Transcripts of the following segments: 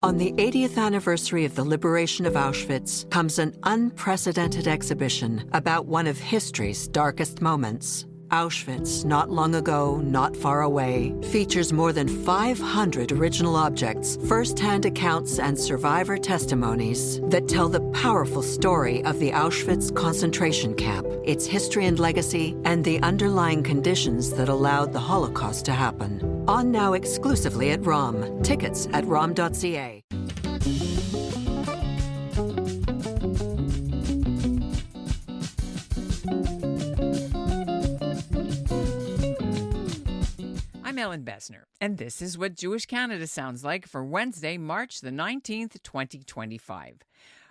On the 80th anniversary of the liberation of Auschwitz comes an unprecedented exhibition about one of history's darkest moments. Auschwitz, not long ago, not far away, features more than 500 original objects, first-hand accounts, and survivor testimonies that tell the powerful story of the Auschwitz concentration camp, its history and legacy, and the underlying conditions that allowed the Holocaust to happen. On now exclusively at ROM. Tickets at rom.ca. I'm Ellen Besner, and this is what Jewish Canada sounds like for Wednesday, March the 19th, 2025.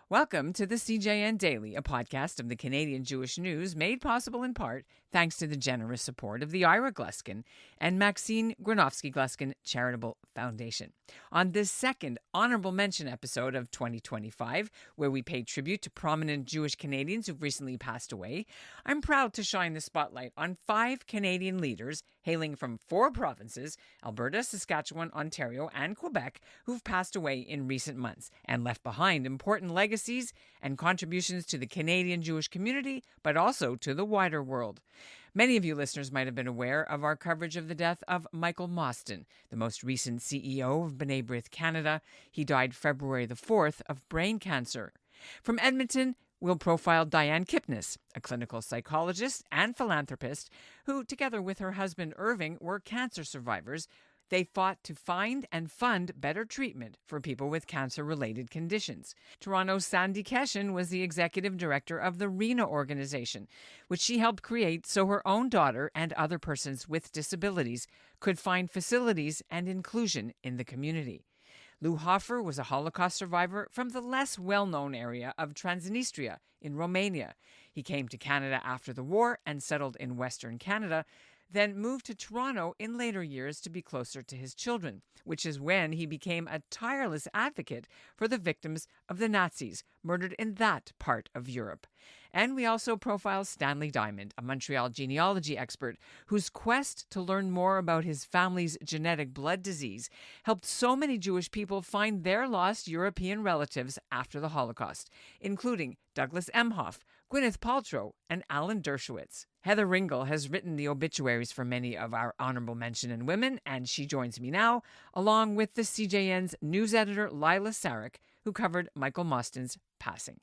Welcome to the CJN Daily, a podcast of the Canadian Jewish News made possible in part thanks to the generous support of the Ira Gluskin and Maxine Granovsky-Gluskin Charitable Foundation. On this second Honourable Mention episode of 2025, where we pay tribute to prominent Jewish Canadians who've recently passed away, I'm proud to shine the spotlight on 5 Canadian leaders hailing from 4 provinces, Alberta, Saskatchewan, Ontario, and Quebec, who've passed away in recent months and left behind important legacies and contributions to the Canadian Jewish community, but also to the wider world. Many of you listeners might have been aware of our coverage of the death of Michael Mostyn, the most recent CEO of B'nai Brith Canada. He died February the 4th of brain cancer. From Edmonton, we'll profile Diane Kipnis, a clinical psychologist and philanthropist who, together with her husband Irving, were cancer survivors. They fought to find and fund better treatment for people with cancer-related conditions. Toronto's Sandy Keshen was the executive director of the RENA organization, which she helped create so her own daughter and other persons with disabilities could find facilities and inclusion in the community. Lou Hoffer was a Holocaust survivor from the less well-known area of Transnistria in Romania. He came to Canada after the war and settled in Western Canada, then moved to Toronto in later years to be closer to his children, which is when he became a tireless advocate for the victims of the Nazis murdered in that part of Europe. And we also profile Stanley Diamond, a Montreal genealogy expert whose quest to learn more about his family's genetic blood disease helped so many Jewish people find their lost European relatives after the Holocaust, including Douglas Emhoff, Gwyneth Paltrow, and Alan Dershowitz. Heather Ringel has written the obituaries for many of our Honourable Mention and women, and she joins me now, along with the CJN's news editor, Lila Sarick, who covered Michael Mostyn's passing.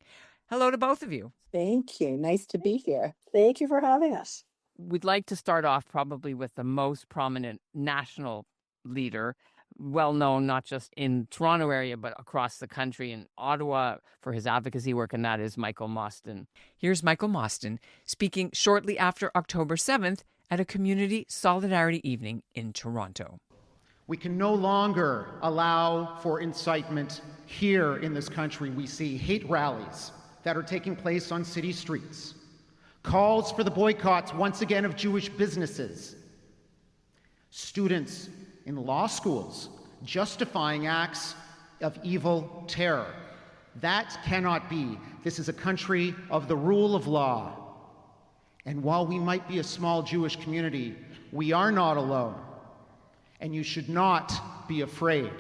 Hello to both of you. Thank you. Nice to be here. Thank you for having us. We'd like to start off probably with the most prominent national leader, well known not just in Toronto area, but across the country in Ottawa for his advocacy work, and that is Michael Mostyn. Here's Michael Mostyn speaking shortly after October 7th at a community solidarity evening in Toronto. We can no longer allow for incitement here in this country. We see hate rallies that are taking place on city streets, calls for the boycotts once again of Jewish businesses, students in law schools justifying acts of evil terror. That cannot be. This is a country of the rule of law. And while we might be a small Jewish community, we are not alone. And you should not be afraid.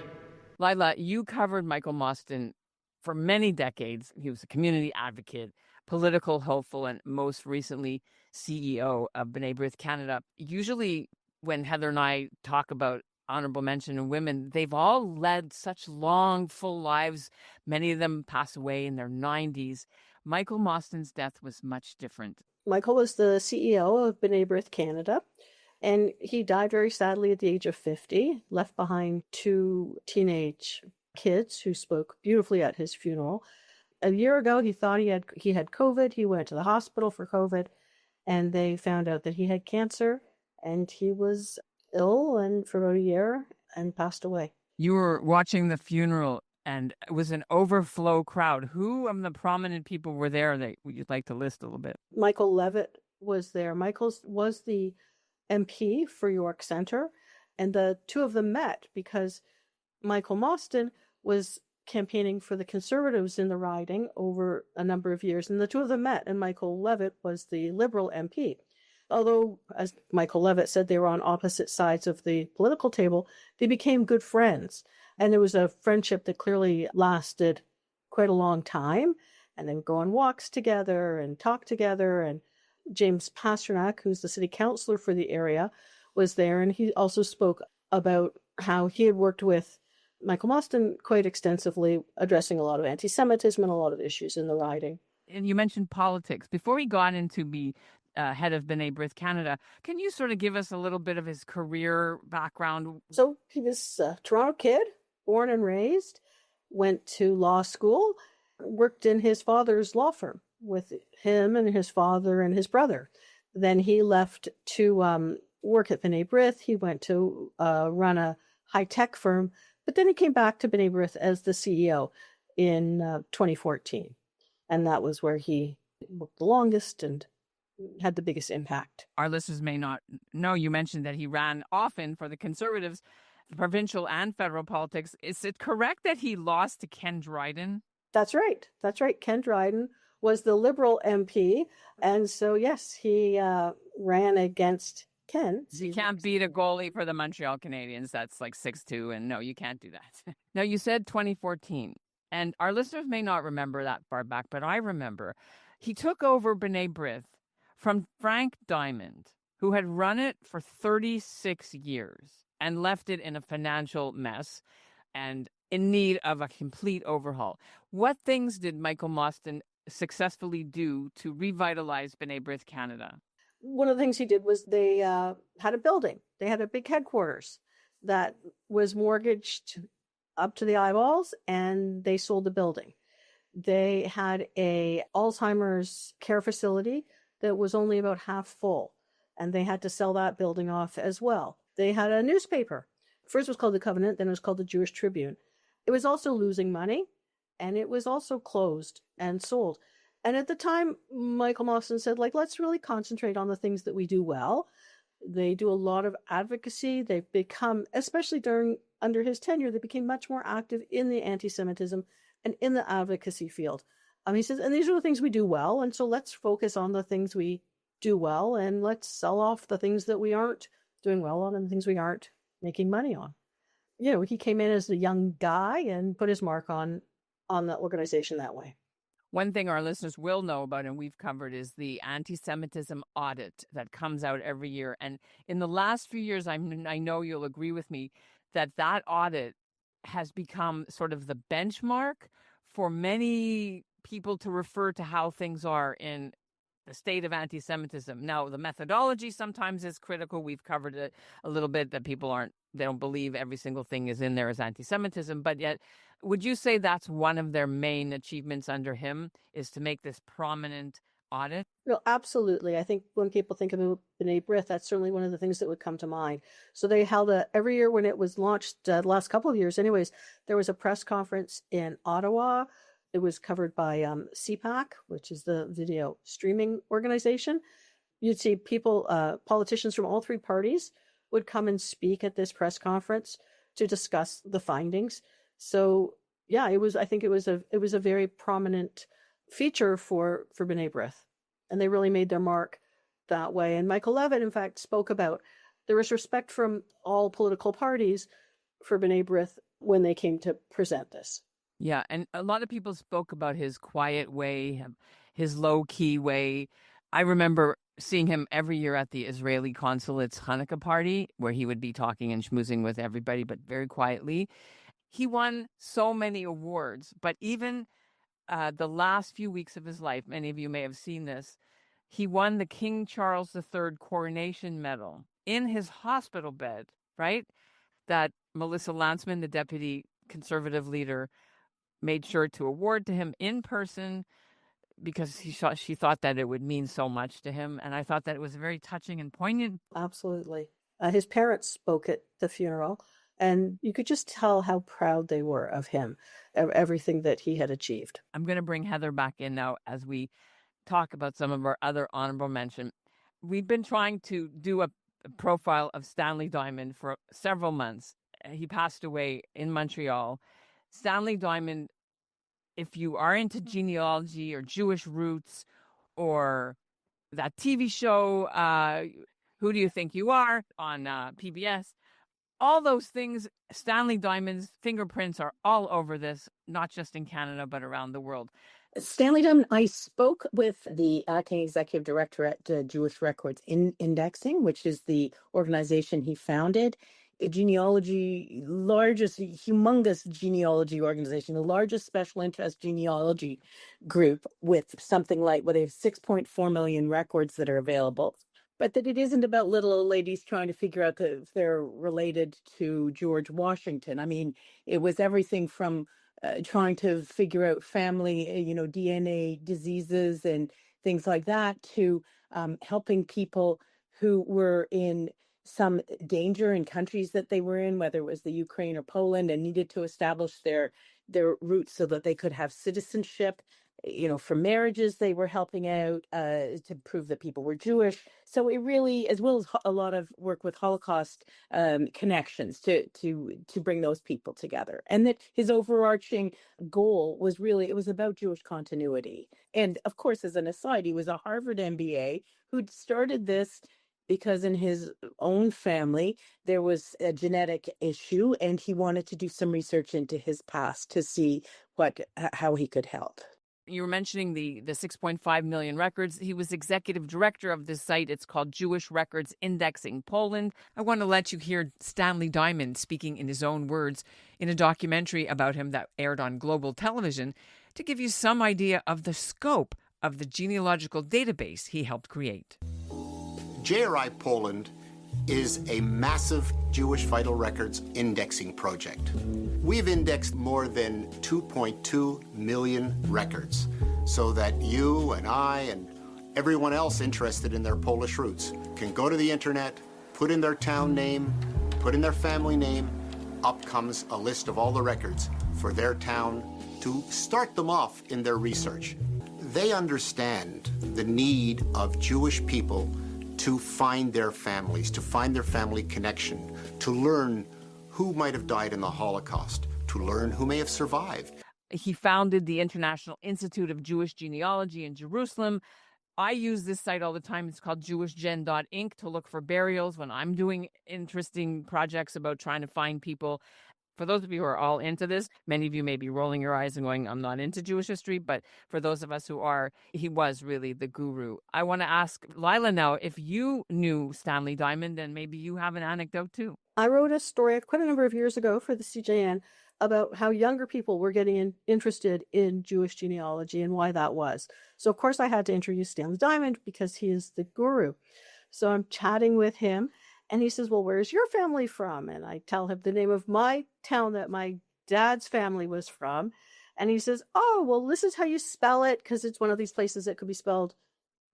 Lila, you covered Michael Mostyn for many decades. He was a community advocate, political hopeful, and most recently CEO of B'nai Brith Canada. Usually when Heather and I talk about Honourable Mention and women, they've all led such long, full lives. Many of them pass away in their 90s. Michael Mostyn's death was much different. Michael was the CEO of B'nai Brith Canada, and he died very sadly at the age of 50, left behind 2 teenage kids who spoke beautifully at his funeral. A year ago, he thought he had COVID. He went to the hospital for COVID, and they found out that he had cancer, and he was ill and for about a year and passed away. You were watching the funeral, and it was an overflow crowd. Who of the prominent people were there that you'd like to list a little bit? Michael Levitt was there. Michael was the MP for York Centre, and the two of them met because Michael Mostyn was campaigning for the Conservatives in the riding over a number of years, and the two of them met, and Michael Levitt was the Liberal MP. Although, as Michael Levitt said, they were on opposite sides of the political table, they became good friends. And it was a friendship that clearly lasted quite a long time. And they would go on walks together and talk together. And James Pasternak, who's the city councillor for the area, was there. And he also spoke about how he had worked with Michael Mostyn quite extensively, addressing a lot of anti-Semitism and a lot of issues in the riding. And you mentioned politics. Before he got into be head of B'nai Brith Canada, can you sort of give us a little bit of his career background? So he was a Toronto kid, born and raised, went to law school, worked in his father's law firm with him and his father and his brother. Then he left to work at B'nai Brith. He went to run a high-tech firm, but then he came back to B'nai Brith as the CEO in 2014. And that was where he worked the longest and had the biggest impact. Our listeners may not know, you mentioned that he ran often for the Conservatives, provincial and federal politics. Is it correct that he lost to Ken Dryden? That's right. That's right. Ken Dryden was the Liberal MP. And so, yes, he ran against Ken. You can't beat a goalie for the Montreal Canadiens. That's like 6-2. And no, you can't do that. Now, you said 2014. And our listeners may not remember that far back, but I remember. He took over B'nai Brith from Frank Diamond, who had run it for 36 years and left it in a financial mess and in need of a complete overhaul. What things did Michael Mostyn successfully do to revitalize B'nai Brith Canada? One of the things he did was they had a building. They had a big headquarters that was mortgaged up to the eyeballs, and they sold the building. They had a Alzheimer's care facility that was only about half full, and they had to sell that building off as well. They had a newspaper. First it was called The Covenant, then it was called the Jewish Tribune. It was also losing money, and it was also closed and sold. And at the time, Michael Mostyn said, let's really concentrate on the things that we do well. They do a lot of advocacy. They've become, especially under his tenure, they became much more active in the anti-Semitism and in the advocacy field. He says, and these are the things we do well, and so let's focus on the things we do well, and let's sell off the things that we aren't doing well on and the things we aren't making money on. He came in as a young guy and put his mark on the organization that way. One thing our listeners will know about, and we've covered, is the anti-Semitism audit that comes out every year. And in the last few years, I know you'll agree with me that audit has become sort of the benchmark for many people to refer to how things are in the state of anti-Semitism. Now, the methodology sometimes is critical. We've covered it a little bit, that they don't believe every single thing is in there as anti-Semitism, but yet, would you say that's one of their main achievements under him, is to make this prominent audit? Well, absolutely. I think when people think about B'nai Brith, that's certainly one of the things that would come to mind. So they held every year when it was launched, the last couple of years anyways, there was a press conference in Ottawa. It was covered by CPAC, which is the video streaming organization. You'd see people, politicians from all three parties would come and speak at this press conference to discuss the findings. So yeah, I think it was a very prominent feature for B'nai Brith, and they really made their mark that way. And Michael Levitt, in fact, spoke about there was respect from all political parties for B'nai Brith when they came to present this. Yeah, and a lot of people spoke about his quiet way, his low-key way. I remember seeing him every year at the Israeli consulate's Hanukkah party, where he would be talking and schmoozing with everybody, but very quietly. He won so many awards, but even the last few weeks of his life, many of you may have seen this, he won the King Charles III Coronation Medal in his hospital bed, right? That Melissa Lantsman, the deputy Conservative leader, made sure to award to him in person because she thought that it would mean so much to him. And I thought that it was very touching and poignant. Absolutely. His parents spoke at the funeral, and you could just tell how proud they were of him, of everything that he had achieved. I'm going to bring Heather back in now as we talk about some of our other honorable mention. We've been trying to do a profile of Stanley Diamond for several months. He passed away in Montreal. Stanley Diamond, if you are into genealogy or Jewish roots or that TV show, Who Do You Think You Are on PBS, all those things, Stanley Diamond's fingerprints are all over this, not just in Canada, but around the world. Stanley Diamond, I spoke with the acting executive director at Jewish Records Indexing, which is the organization he founded. A genealogy, humongous genealogy organization, the largest special interest genealogy group with something like, they have 6.4 million records that are available. But that it isn't about little old ladies trying to figure out if they're related to George Washington. I mean, it was everything from trying to figure out family, DNA diseases and things like that, to helping people who were in some danger in countries that they were in, whether it was the Ukraine or Poland, and needed to establish their roots so that they could have citizenship. For marriages, they were helping out to prove that people were Jewish. So it really, as well as a lot of work with Holocaust connections to bring those people together. And that his overarching goal was really, it was about Jewish continuity. And of course, as an aside, he was a Harvard MBA who'd started this because in his own family, there was a genetic issue, and he wanted to do some research into his past to see how he could help. You were mentioning the 6.5 million records. He was executive director of this site. It's called Jewish Records Indexing Poland. I want to let you hear Stanley Diamond speaking in his own words in a documentary about him that aired on Global Television to give you some idea of the scope of the genealogical database he helped create. JRI Poland is a massive Jewish vital records indexing project. We've indexed more than 2.2 million records so that you and I and everyone else interested in their Polish roots can go to the internet, put in their town name, put in their family name, up comes a list of all the records for their town to start them off in their research. They understand the need of Jewish people to find their families, to find their family connection, to learn who might have died in the Holocaust, to learn who may have survived. He founded the International Institute of Jewish Genealogy in Jerusalem. I use this site all the time. It's called jewishgen.inc to look for burials when I'm doing interesting projects about trying to find people. For those of you who are all into this, many of you may be rolling your eyes and going, I'm not into Jewish history. But for those of us who are, he was really the guru. I want to ask Lila now, if you knew Stanley Diamond, and maybe you have an anecdote too. I wrote a story quite a number of years ago for the CJN about how younger people were getting interested in Jewish genealogy and why that was. So, of course, I had to introduce Stanley Diamond because he is the guru. So I'm chatting with him. And he says, well, where's your family from? And I tell him the name of my town that my dad's family was from. And he says, oh, well, this is how you spell it, because it's one of these places that could be spelled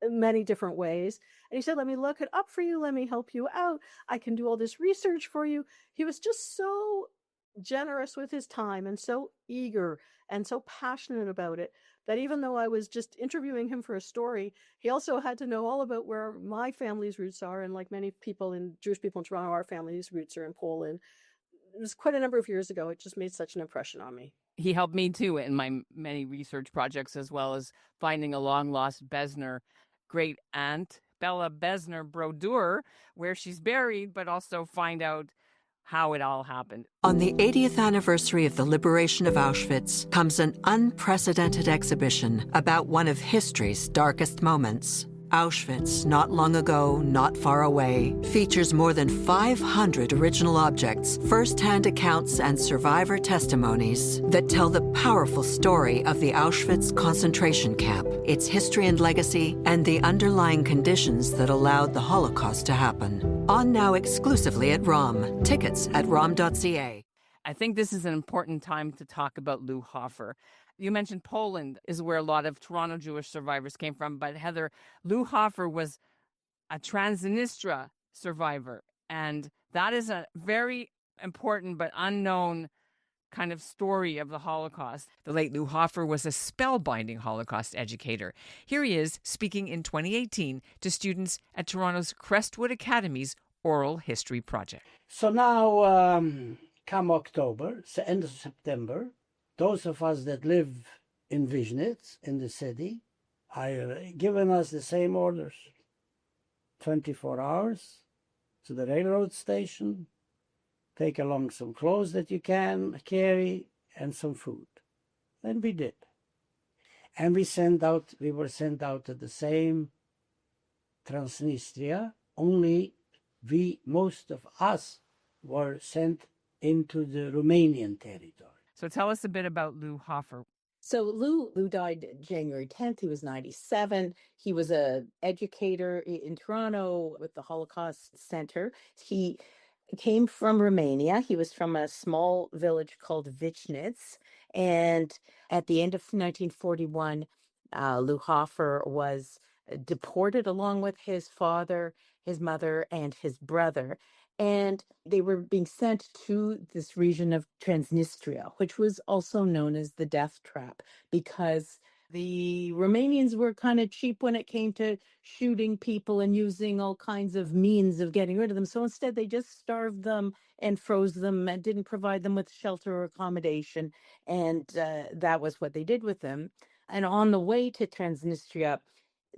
many different ways. And he said, let me look it up for you. Let me help you out. I can do all this research for you. He was just so generous with his time and so eager and so passionate about it that even though I was just interviewing him for a story, he also had to know all about where my family's roots are. And like many people Jewish people in Toronto, our family's roots are in Poland. It was quite a number of years ago. It just made such an impression on me. He helped me too in my many research projects, as well as finding a long-lost Besner great aunt, Bella Besner Brodeur, where she's buried, but also find out how it all happened. On the 80th anniversary of the liberation of Auschwitz comes an unprecedented exhibition about one of history's darkest moments. Auschwitz, not long ago, not far away, features more than 500 original objects, first-hand accounts, and survivor testimonies that tell the powerful story of the Auschwitz concentration camp, its history and legacy, and the underlying conditions that allowed the Holocaust to happen. On now exclusively at ROM. Tickets at rom.ca. I think this is an important time to talk about Lou Hoffer. You mentioned Poland is where a lot of Toronto Jewish survivors came from, but Heather, Lou Hoffer was a Transnistria survivor, and that is a very important but unknown kind of story of the Holocaust. The late Lou Hoffer was a spellbinding Holocaust educator. Here he is speaking in 2018 to students at Toronto's Crestwood Academy's Oral History Project. So now, come October, end of September, those of us that live in Višnitz, in the city, are given us the same orders. 24 hours to the railroad station, take along some clothes that you can carry and some food. And we did. And we were sent out to the same Transnistria, only most of us were sent into the Romanian territory. So tell us a bit about Lou Hoffer. So Lou died January 10th. He was 97. He was a educator in Toronto with the Holocaust Center. He came from Romania. He was from a small village called Vichnitz. And at the end of 1941, Lou Hoffer was deported along with his father, his mother, and his brother. And they were being sent to this region of Transnistria, which was also known as the death trap, because the Romanians were kind of cheap when it came to shooting people and using all kinds of means of getting rid of them. So instead, they just starved them and froze them and didn't provide them with shelter or accommodation. And that was what they did with them. And on the way to Transnistria,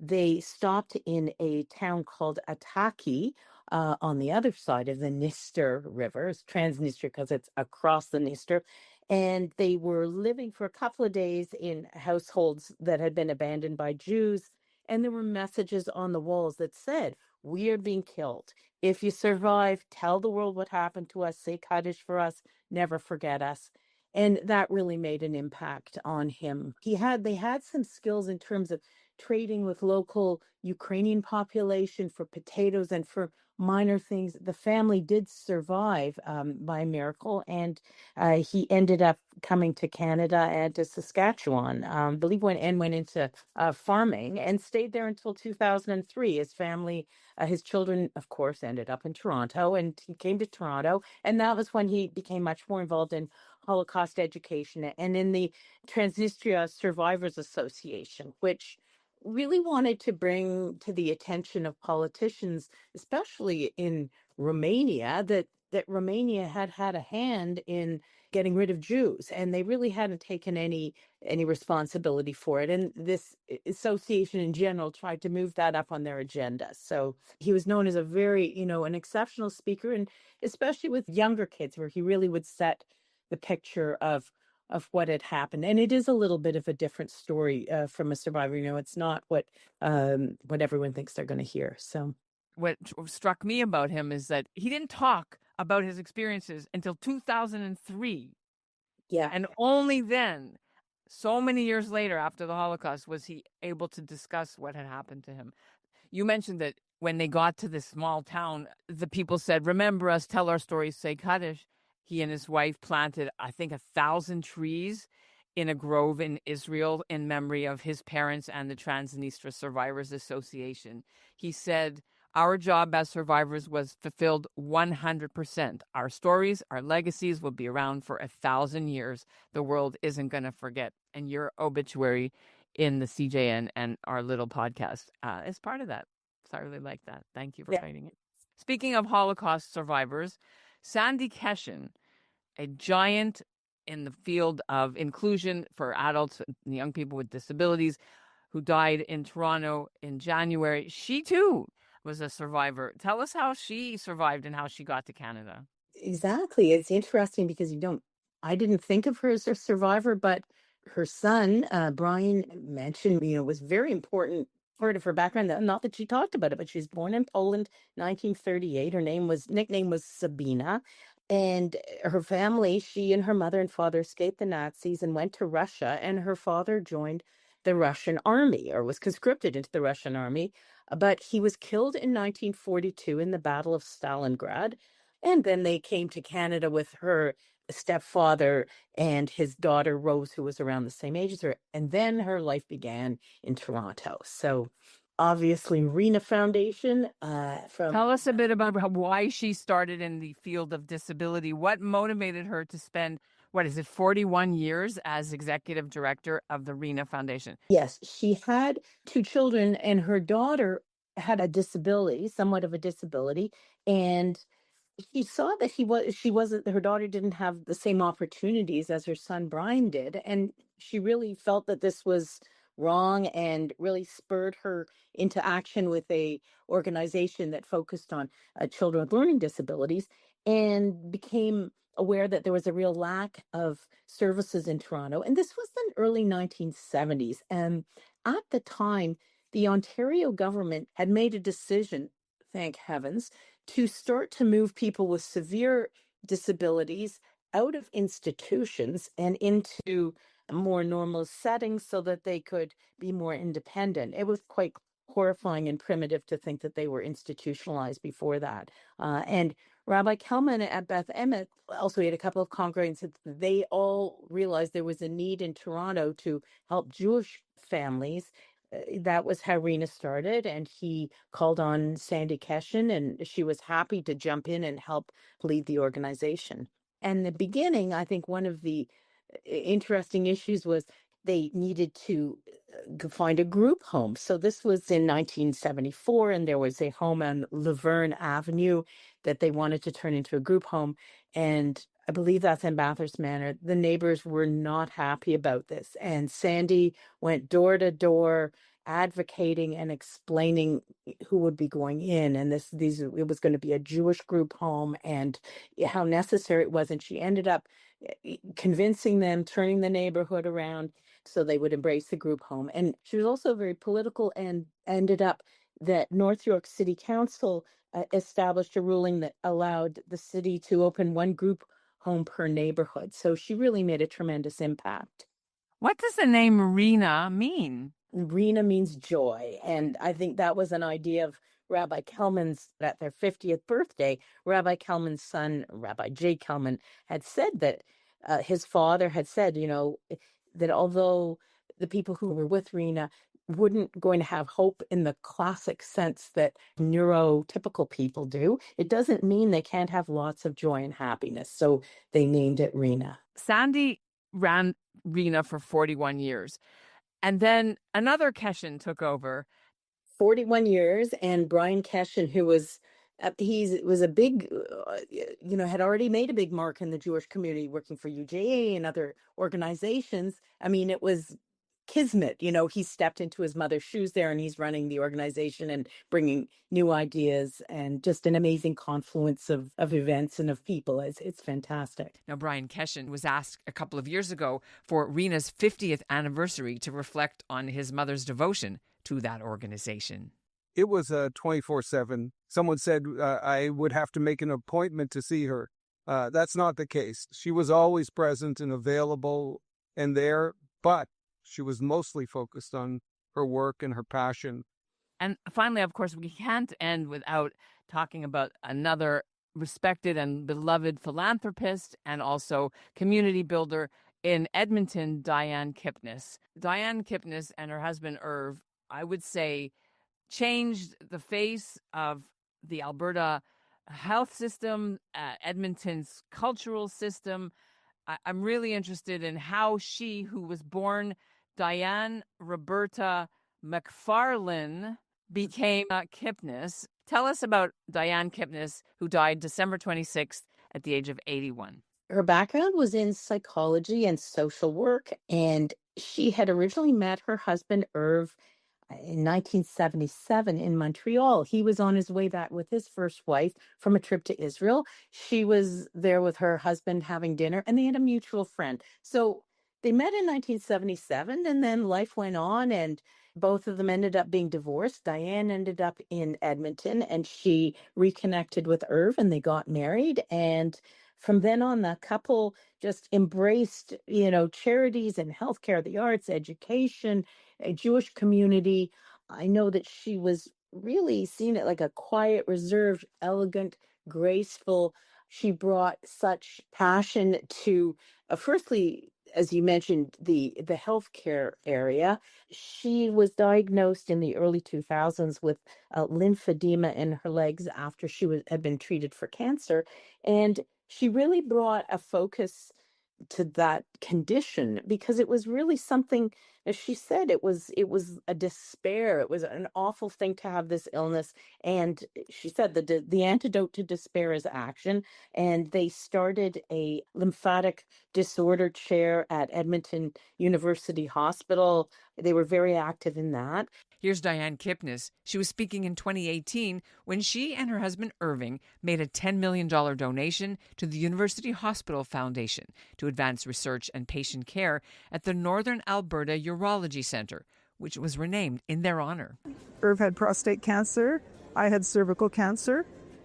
they stopped in a town called Ataki, on the other side of the Dniester River. It's Transnistria because it's across the Dniester. And they were living for a couple of days in households that had been abandoned by Jews. And there were messages on the walls that said, "We are being killed. If you survive, tell the world what happened to us. Say Kaddish for us. Never forget us." And that really made an impact on him. They had some skills in terms of trading with local Ukrainian population for potatoes and for minor things. The family did survive by miracle, and he ended up coming to Canada and to Saskatchewan, I believe went into farming and stayed there until 2003. His family, his children, of course, ended up in Toronto, and he came to Toronto, and that was when he became much more involved in Holocaust education and in the Transnistria Survivors Association, which really wanted to bring to the attention of politicians, especially in Romania, that Romania had a hand in getting rid of Jews, and they really hadn't taken any responsibility for it. And this association in general tried to move that up on their agenda. So he was known as a very, an exceptional speaker, and especially with younger kids, where he really would set the picture of what had happened. And it is a little bit of a different story from a survivor. It's not what everyone thinks they're going to hear. So What struck me about him is that he didn't talk about his experiences until 2003. Yeah. And only then, so many years later after the Holocaust, was he able to discuss what had happened to him. You mentioned that when they got to this small town, the people said, "Remember us, tell our stories, say Kaddish." He and his wife planted, I think, 1,000 trees in a grove in Israel in memory of his parents and the Transnistria Survivors Association. He said, "Our job as survivors was fulfilled 100%. Our stories, our legacies will be around for 1,000 years. The world isn't going to forget." And your obituary in the CJN and our little podcast is part of that. So I really like that. Thank you for writing it. Speaking of Holocaust survivors, Sandy Keshen, a giant in the field of inclusion for adults and young people with disabilities, who died in Toronto in January. She too was a survivor. Tell us how she survived and how she got to Canada. Exactly. It's interesting because I didn't think of her as a survivor, but her son, Brian, mentioned, was very important part of her background. Not that she talked about it, but she was born in Poland, 1938. Her nickname was Sabina. And her family, she and her mother and father escaped the Nazis and went to Russia. And her father joined the Russian army, or was conscripted into the Russian army. But he was killed in 1942 in the Battle of Stalingrad. And then they came to Canada with her stepfather and his daughter, Rose, who was around the same age as her. And then her life began in Toronto. So obviously, RENA Foundation. Tell us a bit about why she started in the field of disability. What motivated her to spend, 41 years as executive director of the RENA Foundation? Yes, she had 2 children, and her daughter had a disability, somewhat of a disability, and she saw that her daughter didn't have the same opportunities as her son Brian did, and she really felt that this was wrong and really spurred her into action with a organization that focused on children with learning disabilities. and became aware that there was a real lack of services in Toronto. And this was the early 1970s. And at the time, the Ontario government had made a decision, thank heavens, to start to move people with severe disabilities out of institutions and into a more normal settings so that they could be more independent. It was quite horrifying and primitive to think that they were institutionalized before that. And Rabbi Kelman at Beth Emmet also had a couple of congregants. They all realized there was a need in Toronto to help Jewish families. That was how Rena started, and he called on Sandy Keshen, and she was happy to jump in and help lead the organization. And in the beginning, I think one of the interesting issues was they needed to find a group home. So this was in 1974, and there was a home on Laverne Avenue that they wanted to turn into a group home. And I believe that's in Bathurst Manor. The neighbors were not happy about this. And Sandy went door to door advocating and explaining who would be going in. And it was going to be a Jewish group home and how necessary it was. And she ended up convincing them, turning the neighborhood around so they would embrace the group home. And she was also very political and ended up that North York City Council established a ruling that allowed the city to open one group home per neighborhood. So she really made a tremendous impact. What does the name Rena mean? Rena means joy. And I think that was an idea of Rabbi Kelman's at their 50th birthday. Rabbi Kelman's son, Rabbi Jay Kelman, had said that his father had said, that although the people who were with Rena weren't going to have hope in the classic sense that neurotypical people do, it doesn't mean they can't have lots of joy and happiness. So they named it Rena. Sandy ran Rena for 41 years. And then another Keshen took over. 41 years, and Brian Keshen, who was a big, had already made a big mark in the Jewish community, working for UJA and other organizations. I mean, it was kismet. He stepped into his mother's shoes there, and he's running the organization and bringing new ideas and just an amazing confluence of events and of people. It's fantastic. Now, Brian Keshen was asked a couple of years ago for Rena's 50th anniversary to reflect on his mother's devotion to that organization. It was 24/7. Someone said I would have to make an appointment to see her. That's not the case. She was always present and available and there, but she was mostly focused on her work and her passion. And finally, of course, we can't end without talking about another respected and beloved philanthropist and also community builder in Edmonton, Diane Kipnis. Diane Kipnis and her husband, Irv, I would say, changed the face of the Alberta health system, Edmonton's cultural system. I'm really interested in how she, who was born Diane Roberta McFarlane, became Kipnis. Tell us about Diane Kipnis, who died December 26th at the age of 81. Her background was in psychology and social work, and she had originally met her husband, Irv, in 1977 in Montreal. He was on his way back with his first wife from a trip to Israel. She was there with her husband having dinner, and they had a mutual friend. So they met in 1977, and then life went on, and both of them ended up being divorced. Diane ended up in Edmonton, and she reconnected with Irv, and they got married. And from then on, the couple just embraced, charities and healthcare, the arts, education, a Jewish community. I know that she was really seen as like a quiet, reserved, elegant, graceful. She brought such passion to, firstly, as you mentioned, the healthcare area. She was diagnosed in the early 2000s with lymphedema in her legs after she had been treated for cancer. And she really brought a focus to that condition, because it was really something, as she said, it was a despair. It was an awful thing to have this illness. And she said the antidote to despair is action. And they started a lymphatic disorder chair at Edmonton University Hospital. They were very active in that. Here's Diane Kipnis. She was speaking in 2018 when she and her husband Irving made a $10 million donation to the University Hospital Foundation to advance research and patient care at the Northern Alberta Urology Centre, which was renamed in their honor. Irv had prostate cancer. I had cervical cancer.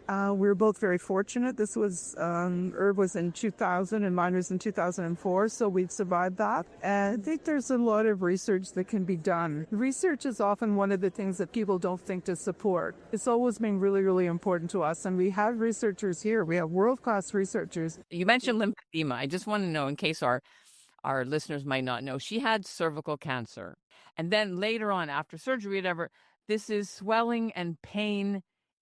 We were both very fortunate. This was, Irv was in 2000 and mine was in 2004, so we've survived that. And I think there's a lot of research that can be done. Research is often one of the things that people don't think to support. It's always been really, really important to us, and we have researchers here. We have world-class researchers. You mentioned lymphedema. I just want to know, in case our listeners might not know, she had cervical cancer. And then later on, after surgery, whatever, this is swelling and pain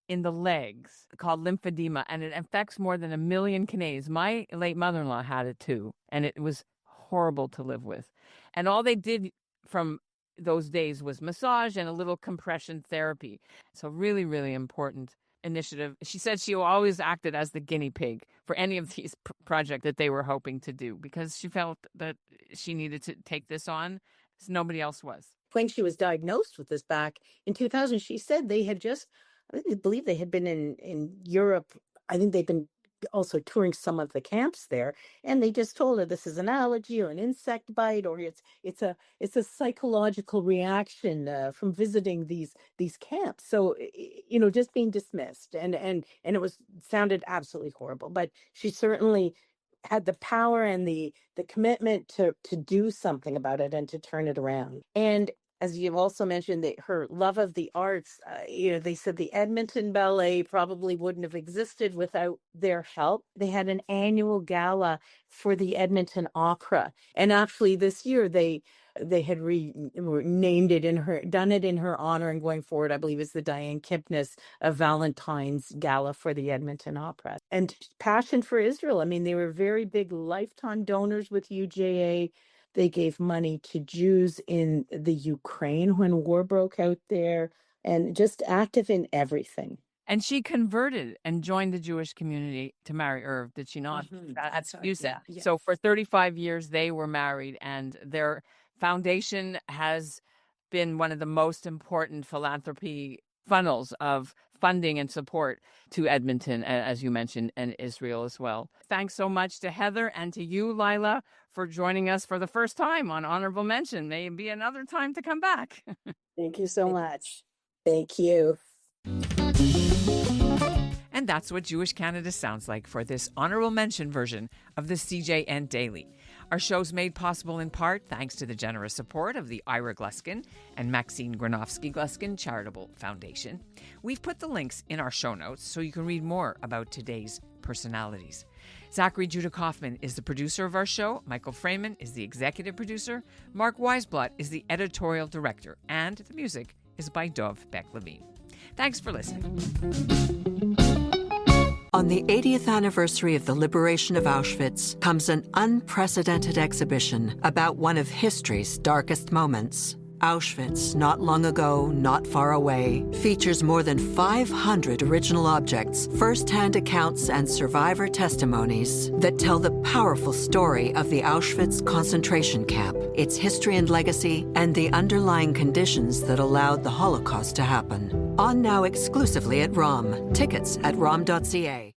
in the legs called lymphedema, and it affects more than 1 million Canadians. My late mother-in-law had it too, and it was horrible to live with. And all they did from those days was massage and a little compression therapy. So really, really important initiative. She said she always acted as the guinea pig for any of these projects that they were hoping to do, because she felt that she needed to take this on, so nobody else was. When she was diagnosed with this back in 2000, she said they had just, I believe they had been in Europe. I think they'd been also touring some of the camps there, and they just told her this is an allergy or an insect bite, or it's a psychological reaction from visiting these camps. So just being dismissed, and it sounded absolutely horrible. But she certainly had the power and the commitment to do something about it and to turn it around. And as you've also mentioned, her love of the arts, they said the Edmonton Ballet probably wouldn't have existed without their help. They had an annual gala for the Edmonton Opera. And actually this year they had named it done it in her honor, and going forward, I believe, is the Diane Kipnis of Valentine's Gala for the Edmonton Opera. And passion for Israel. I mean, they were very big lifetime donors with UJA. They gave money to Jews in the Ukraine when war broke out there, and just active in everything. And she converted and joined the Jewish community to marry Irv, did she not? Mm-hmm. That's right. you said. Yeah. So for 35 years, they were married, and their foundation has been one of the most important philanthropy funnels of funding and support to Edmonton, as you mentioned, and Israel as well. Thanks so much to Heather and to you, Lila, for joining us for the first time on Honourable Mention. Maybe another time to come back. Thank you so much. Thank you. And that's what Jewish Canada sounds like for this Honourable Mention version of the CJN Daily. Our show's made possible in part thanks to the generous support of the Ira Gluskin and Maxine Granovsky Gluskin Charitable Foundation. We've put the links in our show notes so you can read more about today's personalities. Zachary Kauffman is the producer of our show. Michael Fraiman is the executive producer. Mark Weisblatt is the editorial director. And the music is by Dov Beck-Levine. Thanks for listening. On the 80th anniversary of the liberation of Auschwitz comes an unprecedented exhibition about one of history's darkest moments. Auschwitz, Not Long Ago, Not Far Away, features more than 500 original objects, first-hand accounts, and survivor testimonies that tell the powerful story of the Auschwitz concentration camp, its history and legacy, and the underlying conditions that allowed the Holocaust to happen. On now exclusively at ROM. Tickets at rom.ca.